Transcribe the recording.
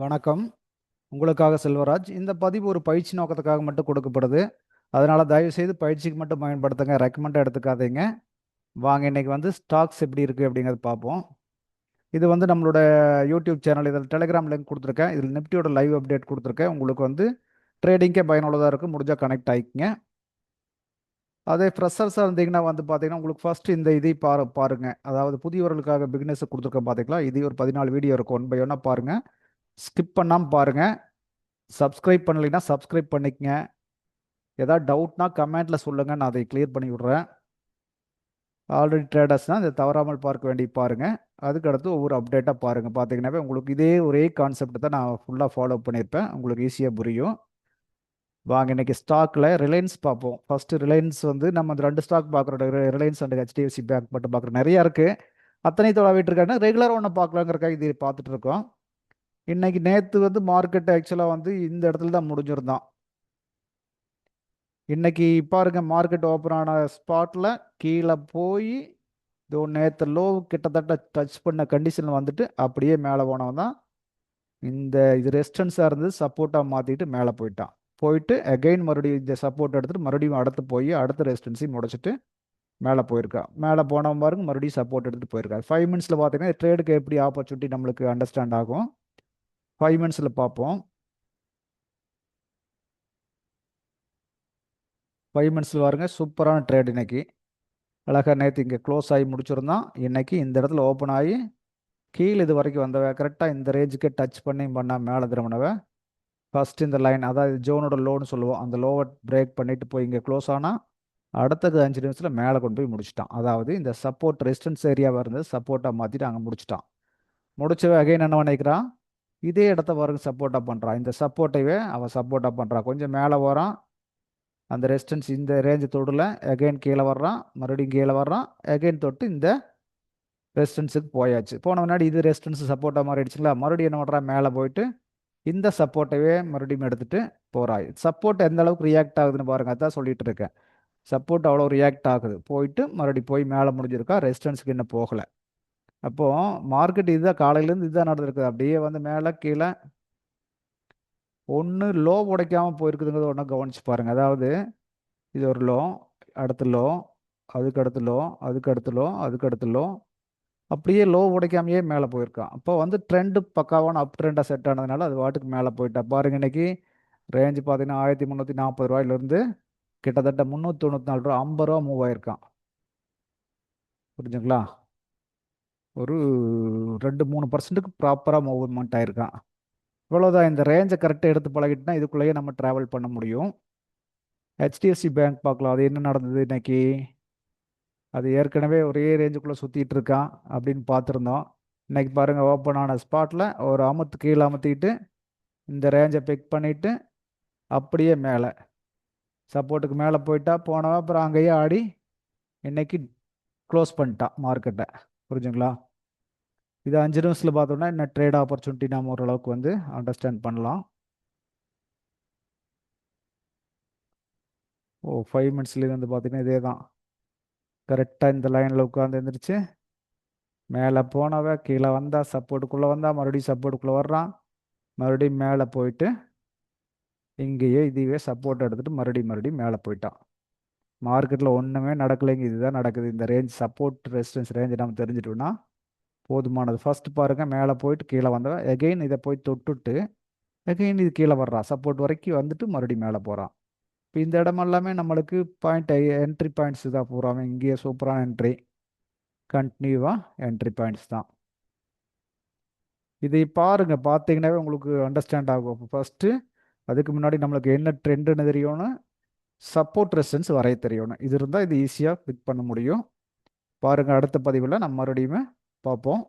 வணக்கம். உங்களுக்காக செல்வராஜ். இந்த பதிவு ஒரு பயிற்சி நோக்கத்துக்காக மட்டும் கொடுக்கப்படுது. அதனால தயவுசெய்து பயிற்சிக்கு மட்டும் பயன்படுத்துங்க. ரெக்கமெண்டா எடுத்துக்காதீங்க. வாங்க இன்னைக்கு வந்து ஸ்டாக்ஸ் எப்படி இருக்கு அப்படிங்கிறத பார்ப்போம். இது வந்து நம்மளோட யூடியூப் சேனல். இதில் டெலிகிராம் லிங்க் கொடுத்துருக்கேன். இதில் நிஃப்டியோட லைவ் அப்டேட் கொடுத்துருக்கேன். உங்களுக்கு வந்து ட்ரேடிங்கே பயனுள்ளதாக இருக்கும். முடிஞ்சால் கனெக்ட் ஆகிக்குங்க. அதே ஃப்ரெஷர்ஸாக இருந்தீங்கன்னா வந்து பார்த்தீங்கன்னா உங்களுக்கு ஃபஸ்ட்டு இந்த இதை பாருங்க. அதாவது புதியவர்களுக்காக பிகினர்ஸுக்கு கொடுத்துருக்கேன் பார்த்தீங்களா? இது ஒரு 14 வீடியோ இருக்கும். ஒன் பை ஒன்னாக பாருங்கள். ஸ்கிப் பண்ணாமல் பாருங்கள். சப்ஸ்கிரைப் பண்ணலைன்னா சப்ஸ்கிரைப் பண்ணிக்கங்க. ஏதாவது டவுட்னா கமெண்ட்டில் சொல்லுங்கள், நான் அதை கிளியர் பண்ணி விட்றேன். ஆல்ரெடி ட்ரேடர்ஸ்னால் இதை தவறாமல் பார்க்க வேண்டி பாருங்கள். அதுக்கடுத்து ஒவ்வொரு அப்டேட்டாக பாருங்கள். பார்த்தீங்கன்னாவே உங்களுக்கு இதே ஒரே கான்செப்ட் தான் நான் ஃபுல்லாக ஃபாலோ பண்ணியிருப்பேன். உங்களுக்கு ஈஸியாக புரியும். வாங்க இன்றைக்கி ஸ்டாக்கில் ரிலையன்ஸ் பார்ப்போம். ஃபஸ்ட்டு ரிலையன்ஸ் வந்து நம்ம அந்த 2 ஸ்டாக் பார்க்குறோம். ரிலையன்ஸ் அண்ட் ஹெச்டிஎஃப்சி பேங்க் மட்டும் பார்க்குறோம். நிறையா இருக்குது. அத்தனை தொலைவிட்டு இருக்காங்க. ரெகுலராக ஒன்று பார்க்கலாங்கிறக்காக இது பார்த்துட்டு இருக்கோம். இன்றைக்கி நேற்று வந்து மார்க்கெட் ஆக்சுவலாக வந்து இந்த இடத்துல தான் முடிஞ்சிருந்தான். இன்னைக்கு பாருங்க, மார்க்கெட் ஓப்பன் ஆன ஸ்பாட்டில் கீழே போய் இதோ நேற்று லோ கிட்டத்தட்ட டச் பண்ண கண்டிஷனில் வந்துட்டு அப்படியே மேலே போனவன் தான் இது ரெசிஸ்டன்ஸாக இருந்தது, சப்போர்ட்டாக மாற்றிட்டு மேலே போயிட்டான். போயிட்டு அகைன் மறுபடியும் இந்த சப்போர்ட் எடுத்துகிட்டு மறுபடியும் அடுத்து போய் அடுத்த ரெசிஸ்டன்ஸையும் முடிச்சுட்டு மேலே போயிருக்கா. மேலே போனவன் பாருங்க மறுபடியும் சப்போர்ட் எடுத்துகிட்டு போயிருக்கா. 5 மினிட்ஸில் பார்த்தீங்கன்னா ட்ரேடுக்கு எப்படி ஆப்பர்ச்சுனிட்டி நம்மளுக்கு அண்டர்ஸ்டாண்ட் ஆகும். 5 மினிட்ஸில் பார்ப்போம். 5 மினிட்ஸில் பாருங்க, சூப்பரான ட்ரேட் இன்னைக்கு. அழகாக நேற்று இங்கே க்ளோஸ் ஆகி முடிச்சிருந்தான். இன்னைக்கு இந்த இடத்துல ஓப்பன் ஆகி கீழே இது வரைக்கும் வந்தவ கரெக்டாக இந்த ரேஞ்சுக்கு டச் பண்ணி பண்ணால் மேலே திரும்பினவ ஃபஸ்ட் இந்த லைன், அதாவது ஜோனோட லோன்னு சொல்லுவோம், அந்த லோவை பிரேக் பண்ணிட்டு போய் இங்கே க்ளோஸ் ஆனால் அடுத்தது 5 நிமிஷத்தில் மேலே கொண்டு போய் முடிச்சிட்டான். அதாவது இந்த சப்போர்ட் ரெசிஸ்டன்ஸ் ஏரியாவாக இருந்தது, சப்போர்ட்டாக மாற்றிட்டு அங்கே முடிச்சிட்டான். முடிச்சவ அகைன் என்ன நினைக்கிறான், இதே இடத்த பாருங்க சப்போர்ட்டாக பண்ணுறான். இந்த சப்போர்ட்டையே அவன் சப்போர்ட்டாக பண்ணுறான். கொஞ்சம் மேலே வரான், அந்த ரெசிஸ்டன்ஸ் இந்த ரேஞ்சு தொடல, அகைன் கீழே வர்றான், மறுபடியும் கீழே வர்றான், அகைன் தொட்டு இந்த ரெசிஸ்டன்ஸுக்கு போயாச்சு. போன முன்னாடி இது ரெசிஸ்டன்ஸ் சப்போர்ட்டாக மாறிடுச்சுங்களா. மறுபடியும் என்ன பண்ணுறான், மேலே போயிட்டு இந்த சப்போர்ட்டவே மறுபடியும் எடுத்துகிட்டு போகிறாய். சப்போர்ட் எந்த அளவுக்கு ரியாக்ட் ஆகுதுன்னு பாருங்கள். அதான் சொல்லிட்டு இருக்கேன். சப்போர்ட் அவ்வளோ ரியாக்ட் ஆகுது. போயிட்டு மறுபடியும் போய் மேலே முடிஞ்சிருக்கா, ரெசிஸ்டன்ஸுக்கு இன்னும் போகலை. அப்போது மார்க்கெட் இதுதான் காலையிலேருந்து இதுதான் நடந்திருக்குது. அப்படியே வந்து மேலே கீழே ஒன்று லோ உடைக்காமல் போயிருக்குதுங்கிறது ஒன்றும் கவனிச்சு பாருங்கள். அதாவது இது ஒரு லோ, அடுத்த லோ, அதுக்கு அடுத்த லோ, அதுக்கு அடுத்த லோ, அதுக்கு அடுத்த லோ, அப்படியே லோ உடைக்காமையே மேலே போயிருக்கான். அப்போ வந்து ட்ரெண்டு பக்காவான அப் ட்ரெண்டாக செட் ஆனதுனால அது வாட்டுக்கு மேலே போயிட்டா. பாருங்க இன்னைக்கு ரேஞ்சு பார்த்தீங்கன்னா 1340 ரூபாயிலிருந்து கிட்டத்தட்ட 394 ரூபா, 50 ரூபா மூவ் ஆயிருக்கான். புரிஞ்சுங்களா? ஒரு 2-3% ப்ராப்பராக மூவ்மெண்ட் ஆயிருக்கான். இவ்வளோதான். இந்த ரேஞ்சை கரெக்டாக எடுத்து பழகிட்டுனா இதுக்குள்ளேயே நம்ம ட்ராவல் பண்ண முடியும். ஹெச்டிஎஃப்சி பேங்க் பார்க்கலாம். அது என்ன நடந்தது இன்னைக்கு. அது ஏற்கனவே ஒரே ரேஞ்சுக்குள்ளே சுற்றிட்டு இருக்கான் அப்படின்னு பார்த்துருந்தோம். இன்னைக்கு பாருங்கள், ஓப்பன் ஆன ஸ்பாட்டில் ஒரு கீழே அமுத்திட்டு இந்த ரேஞ்சை பிக் பண்ணிவிட்டு அப்படியே மேலே சப்போர்ட்டுக்கு மேலே போயிட்டா. போனவன் அப்புறம் அங்கேயே ஆடி இன்னைக்கு க்ளோஸ் பண்ணிட்டான் மார்க்கெட்டை. புரிஞ்சுங்களா? இது 5 நிமிஷத்தில் பார்த்தோம்னா இன்னும் ட்ரேட் ஆப்பர்ச்சுனிட்டி நம்ம ஓரளவுக்கு வந்து அண்டர்ஸ்டாண்ட் பண்ணலாம். 5 மினிட்ஸ்லேயே வந்து பார்த்தீங்கன்னா இதே தான். கரெக்டாக இந்த லைனில் உட்காந்து எழுந்திரிச்சு மேலே போனவ கீழே வந்தா, சப்போர்ட்டுக்குள்ளே வந்தா, மறுபடியும் சப்போர்ட்டுக்குள்ளே வர்றான், மறுபடியும் மேலே போயிட்டு இங்கேயே இதுவே சப்போர்ட் எடுத்துகிட்டு மறுபடியும் மேலே போயிட்டான். மார்க்கெட்டில் ஒன்றுமே நடக்கலைங்க. இதுதான் நடக்குது. இந்த ரேஞ்ச் சப்போர்ட் ரெசிஸ்டன்ஸ் ரேஞ்சை நம்ம தெரிஞ்சிட்டோம்னா போதுமானது. ஃபர்ஸ்ட் பாருங்கள், மேலே போயிட்டு கீழே வந்தவன் எகெயின் இதை போய் தொட்டுட்டு எகெயின் இது கீழே வர்றான், சப்போர்ட் வரைக்கும் வந்துட்டு மறுபடியும் மேலே போகிறான். இப்போ இந்த இடம் எல்லாமே நம்மளுக்கு பாயிண்ட் என்ட்ரி பாயிண்ட்ஸ் தான் பூராமே. இங்கேயே சூப்பரான என்ட்ரி, கண்டினியூவாக என்ட்ரி பாயிண்ட்ஸ் தான். இதை பாருங்கள், பார்த்தீங்கன்னாவே உங்களுக்கு அண்டர்ஸ்டாண்ட் ஆகும். அப்போ ஃபஸ்ட்டு அதுக்கு முன்னாடி நம்மளுக்கு என்ன ட்ரெண்டுன்னு தெரியணும், சப்போர்ட் ரெசிஸ்டன்ஸ் வரைய தெரியணும். இது இருந்தால் இது ஈஸியாக பிக் பண்ண முடியும். பாருங்கள், அடுத்த பதிவில் நம்ம மறுபடியும் பார்ப்போம்.